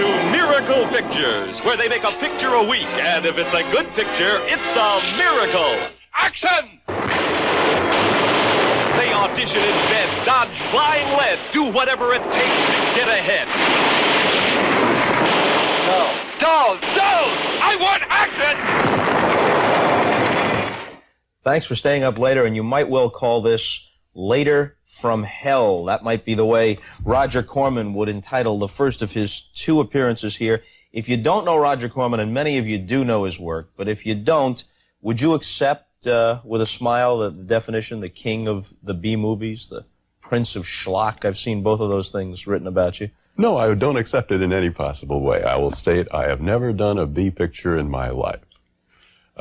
to Miracle Pictures, where they make a picture a week, and if it's a good picture, it's a miracle. Action! They audition in bed, dodge flying lead, do whatever it takes to get ahead. No! I want action! Thanks for staying up later, and you might well call this Later from Hell. That might be the way Roger Corman would entitle the first of his two appearances here. If you don't know Roger Corman, and many of you do know his work, but if you don't, would you accept with a smile the definition, the king of the B-movies, the prince of schlock? I've seen both of those things written about you. No, I don't accept it in any possible way. I will state I have never done a B picture in my life.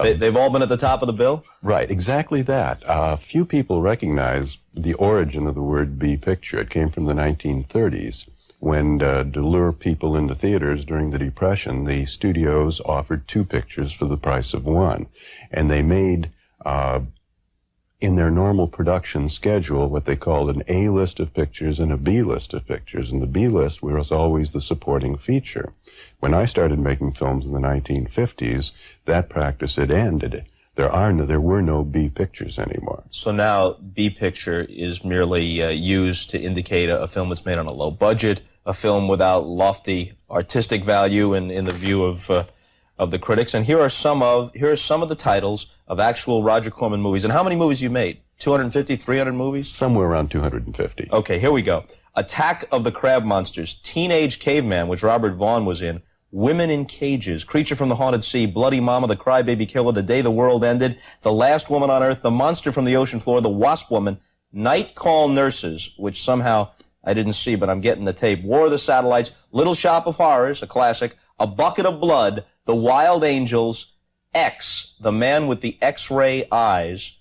They've all been at the top of the bill? Right, exactly that. Few people recognize the origin of the word B picture. It came from the 1930s when, to lure people into theaters during the Depression, the studios offered two pictures for the price of one. And they made, in their normal production schedule, what they called an A list of pictures and a B list of pictures. And the B list was always the supporting feature. When I started making films in the 1950s, that practice had ended. There were no B pictures anymore. So now B picture is merely used to indicate a film that's made on a low budget, a film without lofty artistic value in the view of the critics. And here are some of the titles of actual Roger Corman movies. And how many movies you made? 250, 300 movies? Somewhere around 250. Okay, here we go. Attack of the Crab Monsters, Teenage Caveman, which Robert Vaughn was in, Women in Cages, Creature from the Haunted Sea, Bloody Mama, The Crybaby Killer, The Day the World Ended, The Last Woman on Earth, The Monster from the Ocean Floor, The Wasp Woman, Night Call Nurses, which somehow I didn't see, but I'm getting the tape, War of the Satellites, Little Shop of Horrors, a classic, A Bucket of Blood, The Wild Angels, X, The Man with the X-Ray Eyes.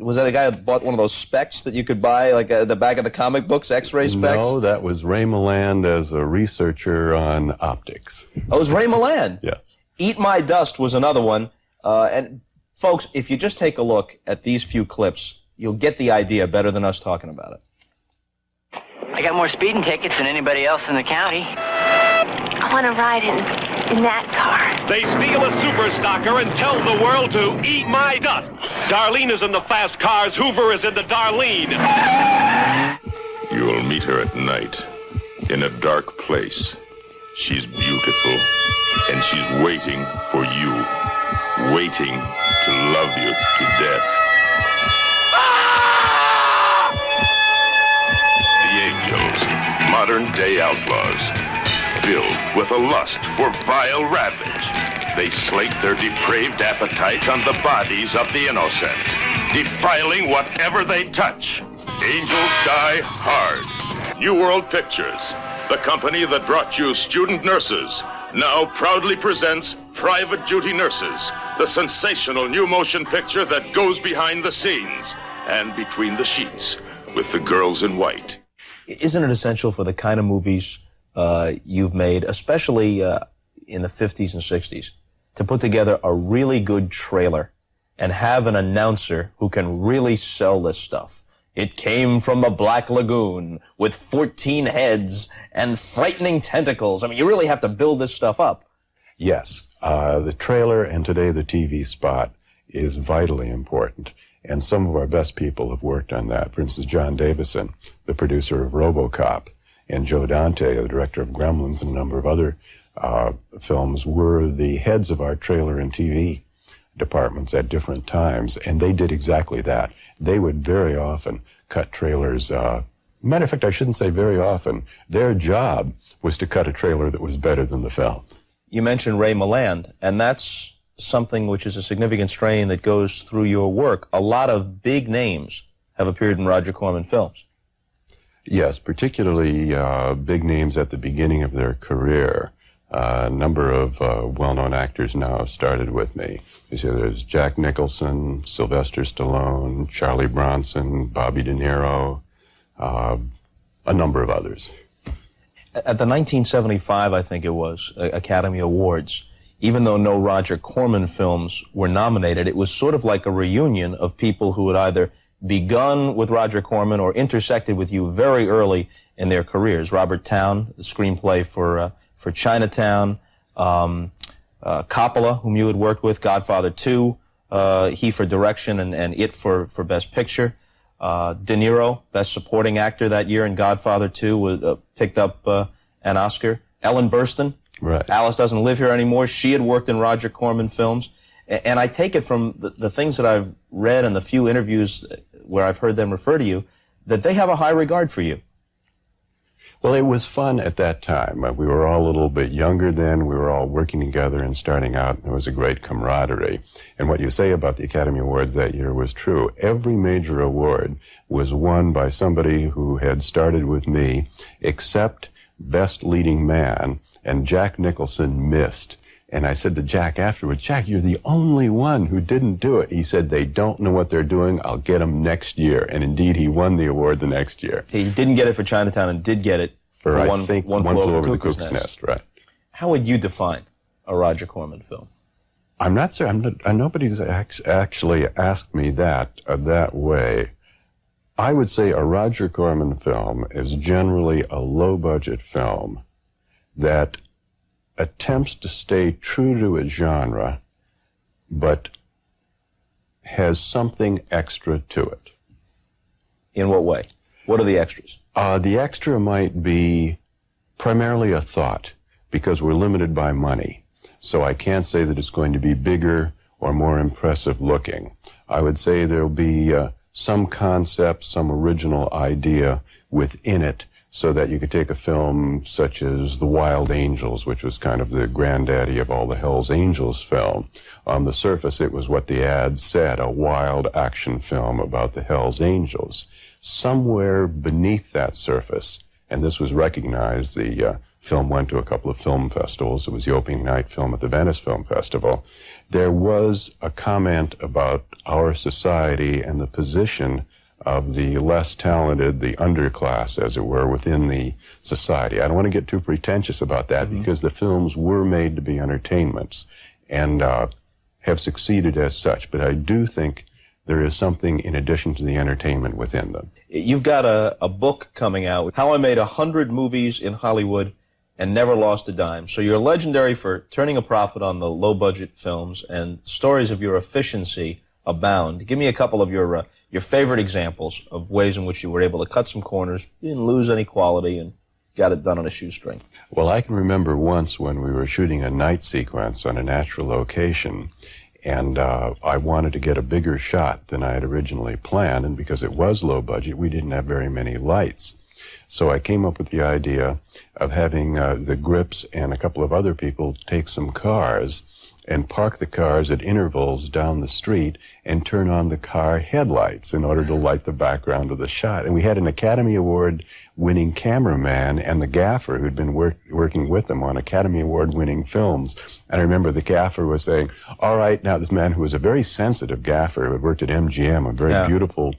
Was that a guy who bought one of those specs that you could buy, like at the back of the comic books, X-ray specs? No, that was Ray Milland as a researcher on optics. Oh, it was Ray Milland? Yes. Eat My Dust was another one. And folks, if you just take a look at these few clips, you'll get the idea better than us talking about it. I got more speeding tickets than anybody else in the county. I want to ride in that car. They steal a super stocker and tell the world to eat my dust. Darlene is in the fast cars. Hoover is in the Darlene. You'll meet her at night in a dark place. She's beautiful, and she's waiting for you, waiting to love you to death. The Angels, modern-day outlaws, filled with a lust for vile ravage. They slake their depraved appetites on the bodies of the innocent, defiling whatever they touch. Angels die hard. New World Pictures, the company that brought you Student Nurses, now proudly presents Private Duty Nurses, the sensational new motion picture that goes behind the scenes and between the sheets with the girls in white. Isn't it essential for the kind of movies you've made, especially in the 50s and 60s, to put together a really good trailer and have an announcer who can really sell this stuff? It came from the Black Lagoon with 14 heads and frightening tentacles. I mean, you really have to build this stuff up. Yes. The trailer and today the TV spot is vitally important. And some of our best people have worked on that. For instance, John Davison, the producer of RoboCop, and Joe Dante, the director of Gremlins and a number of other films, were the heads of our trailer and TV departments at different times, and they did exactly that. They would very often cut trailers. Matter of fact, I shouldn't say very often. Their job was to cut a trailer that was better than the film. You mentioned Ray Milland, and that's something which is a significant strain that goes through your work. A lot of big names have appeared in Roger Corman films. Yes, particularly big names at the beginning of their career. A number of well-known actors now have started with me. You see, there's Jack Nicholson, Sylvester Stallone, Charlie Bronson, Bobby De Niro, a number of others. At the 1975, I think it was, Academy Awards, even though no Roger Corman films were nominated, it was sort of like a reunion of people who had either begun with Roger Corman or intersected with you very early in their careers. Robert Towne, the screenplay for for Chinatown. Coppola, whom you had worked with, Godfather 2, he for direction and It for Best Picture. De Niro, Best Supporting Actor that year in Godfather 2, picked up an Oscar. Ellen Burstyn, right. Alice Doesn't Live Here Anymore. She had worked in Roger Corman films. And I take it from the things that I've read and the few interviews where I've heard them refer to you, that they have a high regard for you. Well, it was fun at that time. We were all a little bit younger then. We were all working together and starting out. And it was a great camaraderie. And what you say about the Academy Awards that year was true. Every major award was won by somebody who had started with me, except Best Leading Man, and Jack Nicholson missed. And I said to Jack afterwards, Jack, you're the only one who didn't do it. He said, they don't know what they're doing. I'll get them next year. And indeed, he won the award the next year. He didn't get it for Chinatown and did get it for I One think One Flew Over the Cuckoo's Nest. Right. How would you define a Roger Corman film? I'm not sure. Nobody's actually asked me that way. I would say a Roger Corman film is generally a low-budget film that attempts to stay true to its genre, but has something extra to it. In what way? What are the extras? The extra might be primarily a thought, because we're limited by money. So I can't say that it's going to be bigger or more impressive looking. I would say there'll be some concept, some original idea within it, so that you could take a film such as The Wild Angels, which was kind of the granddaddy of all the Hell's Angels film. On the surface, it was what the ad said, a wild action film about the Hell's Angels. Somewhere beneath that surface, and this was recognized, the film went to a couple of film festivals. It was the opening night film at the Venice Film Festival. There was a comment about our society and the position of the less talented, the underclass, as it were, within the society. I don't want to get too pretentious about that, because the films were made to be entertainments and have succeeded as such. But I do think there is something in addition to the entertainment within them. You've got a book coming out, How I Made 100 Movies in Hollywood and Never Lost a Dime. So you're legendary for turning a profit on the low-budget films, and stories of your efficiency abound. Give me a couple of your favorite examples of ways in which you were able to cut some corners, you didn't lose any quality, and got it done on a shoestring. Well, I can remember once when we were shooting a night sequence on a natural location, and I wanted to get a bigger shot than I had originally planned, and because it was low budget, we didn't have very many lights. So I came up with the idea of having the Grips and a couple of other people take some cars and park the cars at intervals down the street and turn on the car headlights in order to light the background of the shot. And we had an Academy Award-winning cameraman and the gaffer who'd been working with them on Academy Award-winning films. And I remember the gaffer was saying, all right, now this man who was a very sensitive gaffer who had worked at MGM on very beautiful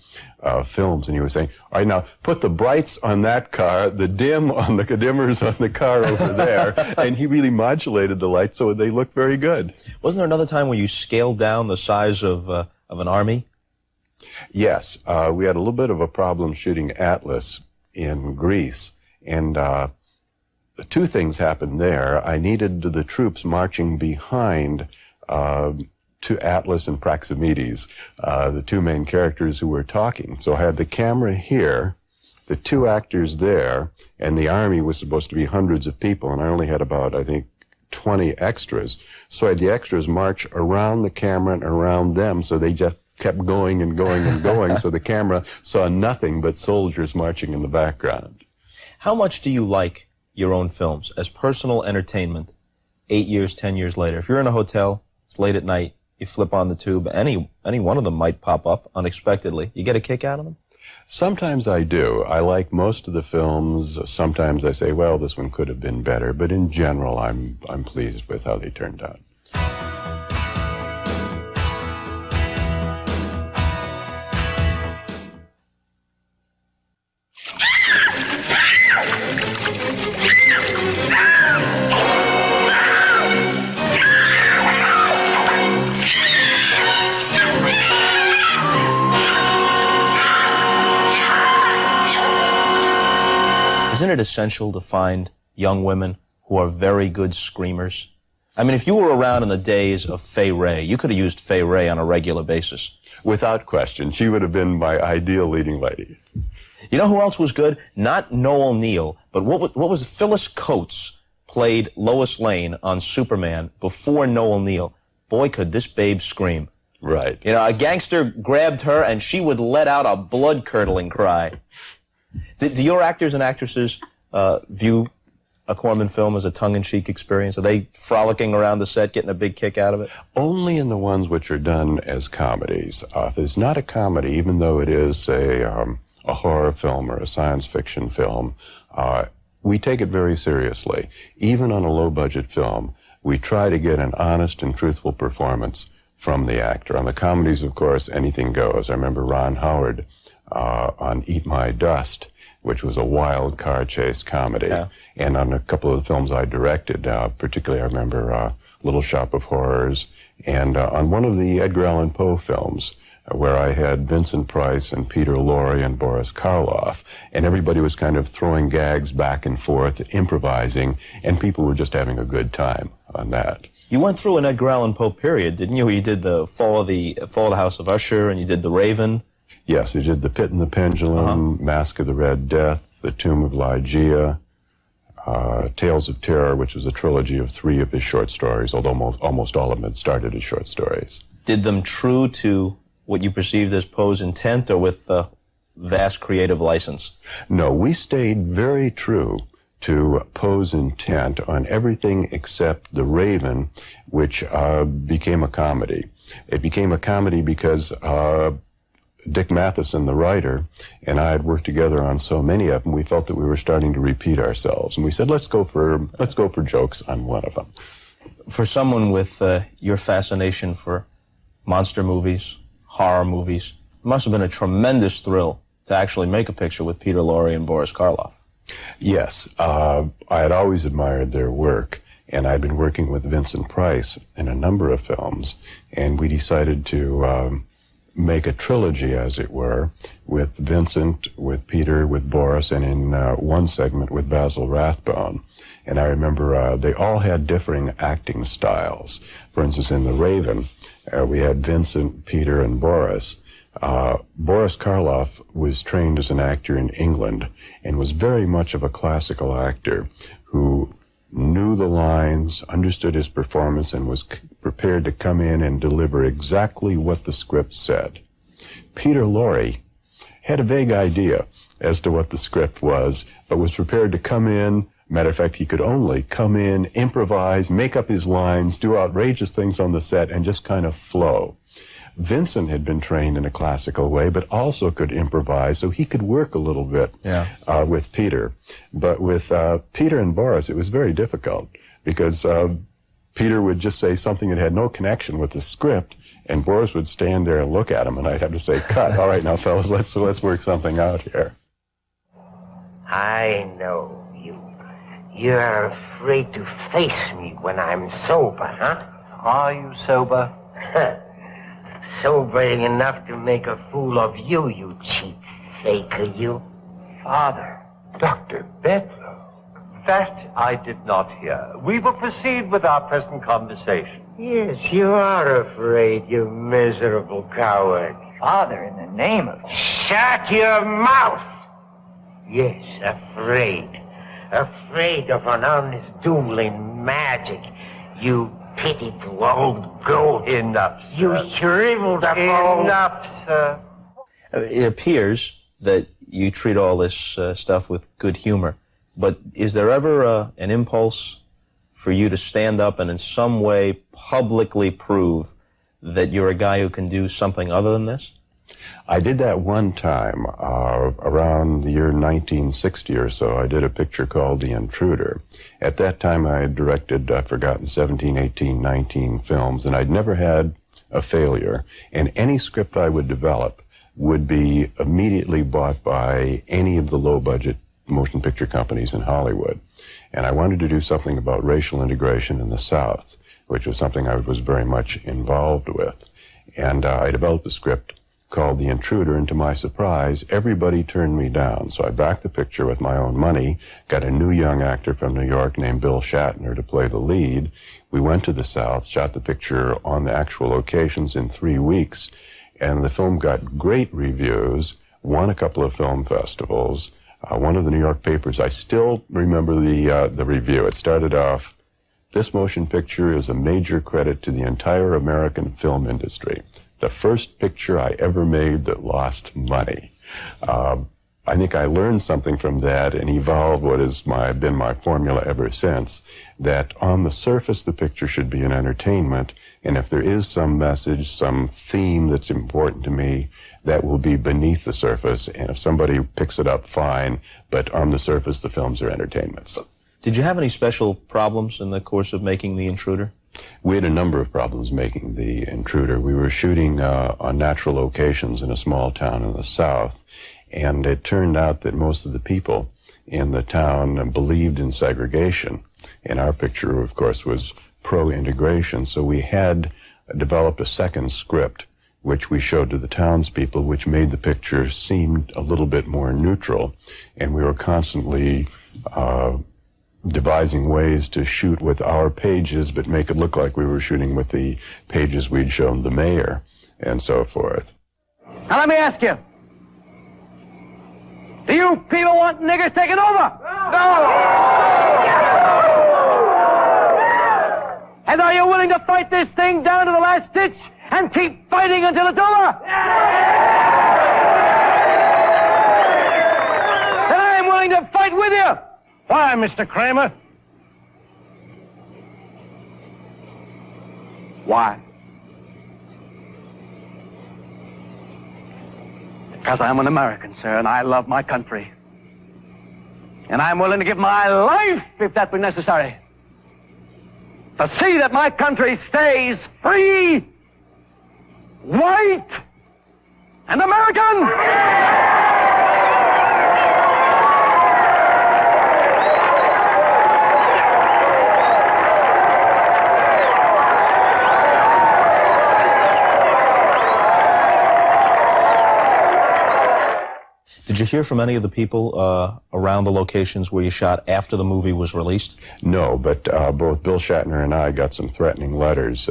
films, and he was saying, all right, now put the brights on that car, the dimmers on the car over there. And he really modulated the lights so they looked very good. Wasn't there another time when you scaled down the size of an army? Yes, we had a little bit of a problem shooting Atlas in Greece, and two things happened there. I needed the troops marching behind to Atlas and Praximides, the two main characters who were talking. So I had the camera here, the two actors there, and the army was supposed to be hundreds of people, and I only had about, I think, 20 extras. So I had the extras march around the camera and around them, so they just kept going and going and going, so the camera saw nothing but soldiers marching in the background. How much do you like your own films as personal entertainment 8 years, 10 years later? If you're in a hotel, it's late at night, you flip on the tube, any one of them might pop up unexpectedly. You get a kick out of them? Sometimes I do. I like most of the films. Sometimes I say, well, this one could have been better, but in general, I'm pleased with how they turned out. Isn't it essential to find young women who are very good screamers? I mean, if you were around in the days of Fay Wray, you could have used Fay Wray on a regular basis. Without question. She would have been my ideal leading lady. You know who else was good? Not Noel Neill, but what was it? Phyllis Coates played Lois Lane on Superman before Noel Neill. Boy, could this babe scream. Right. You know, a gangster grabbed her and she would let out a blood-curdling cry. Do your actors and actresses view a Corman film as a tongue-in-cheek experience? Are they frolicking around the set, getting a big kick out of it? Only in the ones which are done as comedies. If it's not a comedy, even though it is a horror film or a science fiction film, we take it very seriously. Even on a low-budget film, we try to get an honest and truthful performance from the actor. On the comedies, of course, anything goes. I remember Ron Howard on Eat My Dust, which was a wild car chase comedy. Yeah. And on a couple of the films I directed, particularly I remember Little Shop of Horrors, and on one of the Edgar Allan Poe films, where I had Vincent Price and Peter Lorre and Boris Karloff, and everybody was kind of throwing gags back and forth, improvising, and people were just having a good time on that. You went through an Edgar Allan Poe period, didn't you? You did the Fall of the House of Usher, and you did The Raven. Yes, I did The Pit and the Pendulum, Mask of the Red Death, The Tomb of Ligeia, Tales of Terror, which was a trilogy of 3 of his short stories, although almost all of them had started as short stories. Did them true to what you perceived as Poe's intent, or with vast creative license? No, we stayed very true to Poe's intent on everything except The Raven, which became a comedy. It became a comedy because Dick Matheson, the writer, and I had worked together on so many of them, we felt that we were starting to repeat ourselves. And we said, let's go for jokes on one of them. For someone with your fascination for monster movies, horror movies, it must have been a tremendous thrill to actually make a picture with Peter Lorre and Boris Karloff. Yes, I had always admired their work, and I'd been working with Vincent Price in a number of films, and we decided to make a trilogy, as it were, with Vincent, with Peter, with Boris, and in one segment with Basil Rathbone. And I remember they all had differing acting styles. For instance, in The Raven, we had Vincent, Peter, and Boris. Boris Karloff was trained as an actor in England and was very much of a classical actor who knew the lines, understood his performance, and was prepared to come in and deliver exactly what the script said. Peter Lorre had a vague idea as to what the script was, but was prepared to come in. Matter of fact, he could only come in, improvise, make up his lines, do outrageous things on the set, and just kind of flow. Vincent had been trained in a classical way, but also could improvise, so he could work a little bit with Peter. But with Peter and Boris, it was very difficult, because Peter would just say something that had no connection with the script, and Boris would stand there and look at him, and I'd have to say, cut. All right, now, fellas, let's work something out here. I know you. You're afraid to face me when I'm sober, huh? Are you sober? Sober enough to make a fool of you, you cheap faker, you. Father, Dr. Bedlow, that I did not hear. We will proceed with our present conversation. Yes, you are afraid, you miserable coward. Father, in the name of... Shut your mouth! Yes, afraid. Afraid of an honest duel in magic. You pitiful old goat. Enough, sir. You shriveled up old... Enough, sir. It appears that you treat all this stuff with good humor, but is there ever an impulse for you to stand up and in some way publicly prove that you're a guy who can do something other than this? I did that one time, around the year 1960 or so. I did a picture called The Intruder. At that time, I had directed, I've forgotten, 17, 18, 19 films, and I'd never had a failure. And any script I would develop would be immediately bought by any of the low-budget motion picture companies in Hollywood. And I wanted to do something about racial integration in the South, which was something I was very much involved with. And I developed a script called The Intruder, and to my surprise, everybody turned me down. So I backed the picture with my own money, got a new young actor from New York named Bill Shatner to play the lead. We went to the South, shot the picture on the actual locations in 3 weeks, and the film got great reviews, won a couple of film festivals. One of the New York papers, I still remember the review. It started off, "This motion picture is a major credit to the entire American film industry. The first picture I ever made that lost money." I think I learned something from that and evolved what has been my formula ever since, that on the surface the picture should be an entertainment, and if there is some message, some theme that's important to me, that will be beneath the surface, and if somebody picks it up, fine, but on the surface the films are entertainments. Did you have any special problems in the course of making The Intruder? We had a number of problems making The Intruder. We were shooting on natural locations in a small town in the South, and it turned out that most of the people in the town believed in segregation. And our picture, of course, was pro-integration, so we had developed a second script, which we showed to the townspeople, which made the picture seem a little bit more neutral. And we were constantly devising ways to shoot with our pages, but make it look like we were shooting with the pages we'd shown the mayor, and so forth. Now let me ask you, do you people want niggers taking over? No! And are you willing to fight this thing down to the last ditch and keep fighting until it's over? Then I'm willing to fight with you. Why, Mr. Kramer? Why? Because I'm an American, sir, and I love my country. And I'm willing to give my life, if that be necessary, to see that my country stays free, white, and American! Did you hear from any of the people around the locations where you shot after the movie was released? No, but both Bill Shatner and I got some threatening letters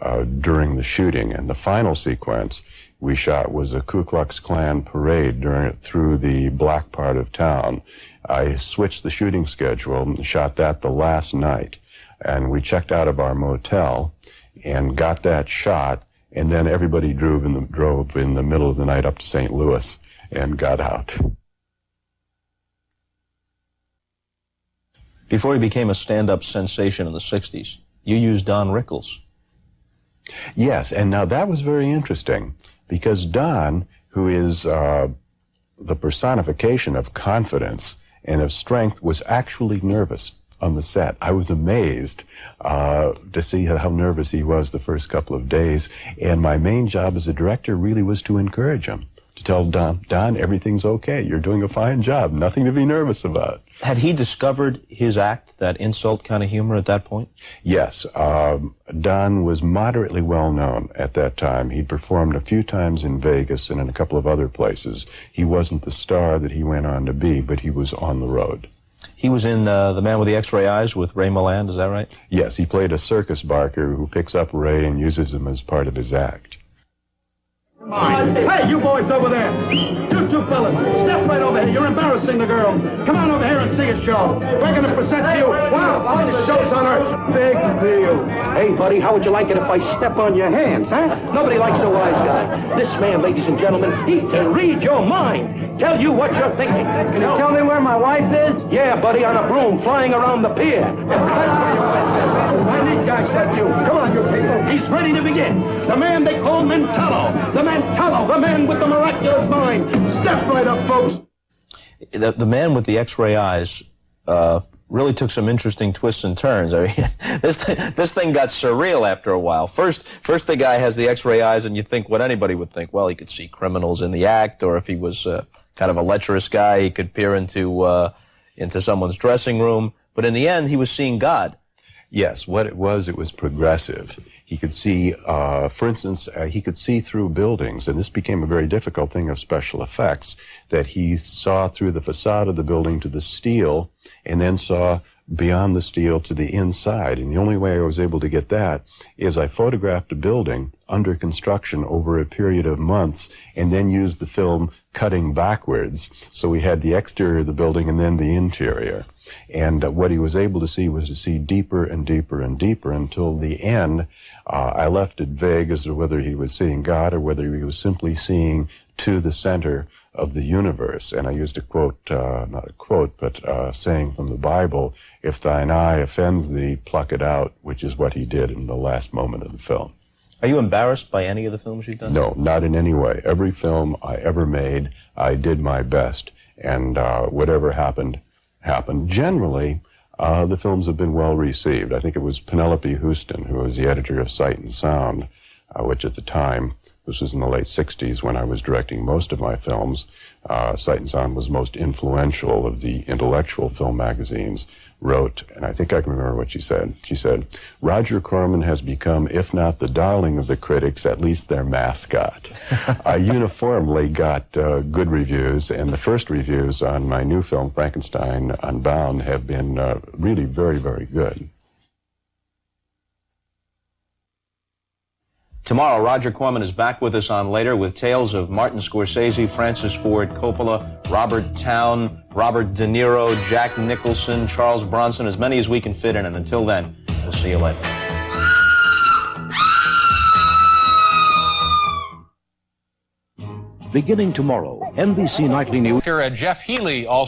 during the shooting. And the final sequence we shot was a Ku Klux Klan parade through the black part of town. I switched the shooting schedule and shot that the last night. And we checked out of our motel and got that shot. And then everybody drove in the middle of the night up to St. Louis and got out. Before he became a stand-up sensation in the 60s, you used Don Rickles. Yes, and now that was very interesting, because Don, who is the personification of confidence and of strength, was actually nervous on the set. I was amazed to see how nervous he was the first couple of days, and my main job as a director really was to encourage him, to tell Don, everything's okay, you're doing a fine job, nothing to be nervous about. Had he discovered his act, that insult kind of humor, at that point? Yes. Don was moderately well known at that time. He performed a few times in Vegas and in a couple of other places. He wasn't the star that he went on to be, but he was on the road. He was in The Man with the X-Ray Eyes with Ray Milland, is that right? Yes, he played a circus barker who picks up Ray and uses him as part of his act. Hey, you boys over there. You two fellas, step right over here. You're embarrassing the girls. Come on over here and see a show. We're going to present to you one of the finest shows on earth. Big deal. Hey, buddy, how would you like it if I step on your hands, huh? Nobody likes a wise guy. This man, ladies and gentlemen, he can read your mind. Tell you what you're thinking. Can you tell me where my wife is? Yeah, buddy, on a broom flying around the pier. I need guys like you. Come on, you people. He's ready to begin. The man they call Mentallo. The man with the miraculous mind. Step right up, folks. The Man with the X-Ray Eyes really took some interesting twists and turns. I mean, this thing got surreal after a while. First the guy has the X-ray eyes, and you think what anybody would think. Well, he could see criminals in the act, or if he was kind of a lecherous guy, he could peer into someone's dressing room. But in the end, he was seeing God. Yes, what it was progressive. He could see, for instance, he could see through buildings, and this became a very difficult thing of special effects, that he saw through the facade of the building to the steel, and then saw beyond the steel to the inside. And the only way I was able to get that is I photographed a building under construction over a period of months, and then used the film cutting backwards. So we had the exterior of the building and then the interior. And what he was able to see was to see deeper and deeper and deeper until the end. I left it vague as to whether he was seeing God or whether he was simply seeing to the center of the universe. And I used a quote, not a quote, but saying from the Bible, "If thine eye offends thee, pluck it out," which is what he did in the last moment of the film. Are you embarrassed by any of the films you've done? No, not in any way. Every film I ever made, I did my best. And whatever happened, happened. Generally, the films have been well received. I think it was Penelope Houston, who was the editor of Sight and Sound, which at the time, this was in the late 60s when I was directing most of my films, Sight and Sound was most influential of the intellectual film magazines, wrote, and I think I can remember what she said. She said, "Roger Corman has become, if not the darling of the critics, at least their mascot." I uniformly got good reviews, and the first reviews on my new film, Frankenstein Unbound, have been really very, very good. Tomorrow, Roger Corman is back with us on Later with tales of Martin Scorsese, Francis Ford Coppola, Robert Towne, Robert De Niro, Jack Nicholson, Charles Bronson, as many as we can fit in. And until then, we'll see you later. Beginning tomorrow, NBC Nightly News. Jeff Healey also